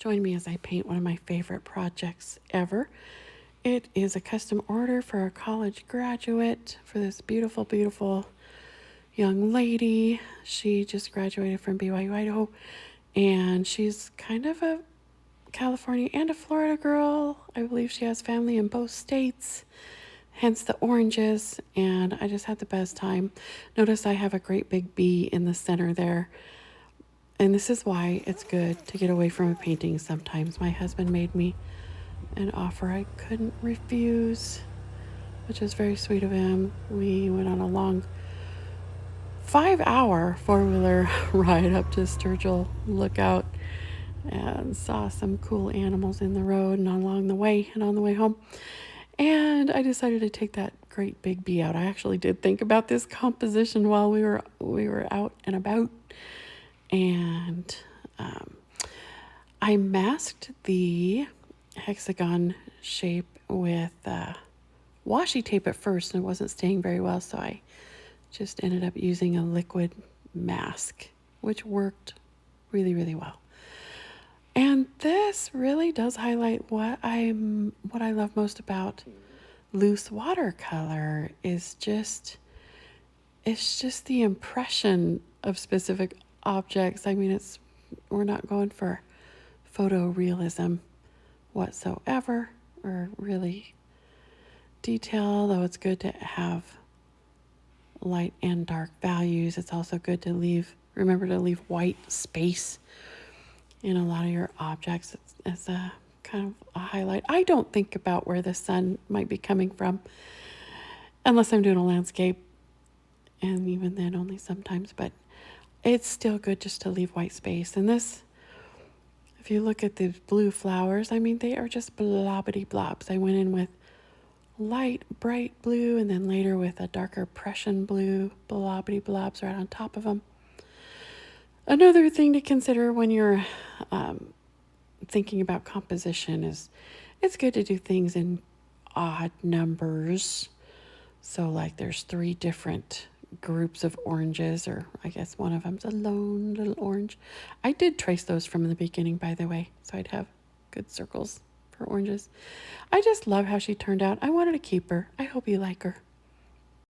Join me as I paint one of my favorite projects ever. It is a custom order for a college graduate for this beautiful, beautiful young lady. She just graduated from BYU, Idaho, and she's kind of a California and a Florida girl. I believe she has family in both states, hence the oranges, and I just had the best time. Notice I have a great big bee in the center there. And this is why it's good to get away from a painting sometimes. My husband made me an offer I couldn't refuse, which is very sweet of him. We went on a long 5-hour four-wheeler ride up to Sturgill Lookout and saw some cool animals in the road and along the way and on the way home. And I decided to take that great big bee out. I actually did think about this composition while we were out and about. And I masked the hexagon shape with washi tape at first, and it wasn't staying very well, so I just ended up using a liquid mask, which worked really, really well. And this really does highlight what I love most about loose watercolor is it's just the impression of specific objects. I mean, we're not going for photorealism whatsoever or really detail, though it's good to have light and dark values. It's also good to remember to leave white space in a lot of your objects as a kind of a highlight. I don't think about where the sun might be coming from unless I'm doing a landscape, and even then only sometimes, but it's still good just to leave white space. And this, if you look at the blue flowers, I mean, they are just blobbity blobs. I went in with light, bright blue, and then later with a darker Prussian blue, blobbity blobs right on top of them. Another thing to consider when you're thinking about composition is it's good to do things in odd numbers. So like there's 3 different groups of oranges, or I guess one of them's a lone little orange. I did trace those from the beginning, by the way, so I'd have good circles for oranges. I just love how she turned out. I wanted to keep her. I hope you like her.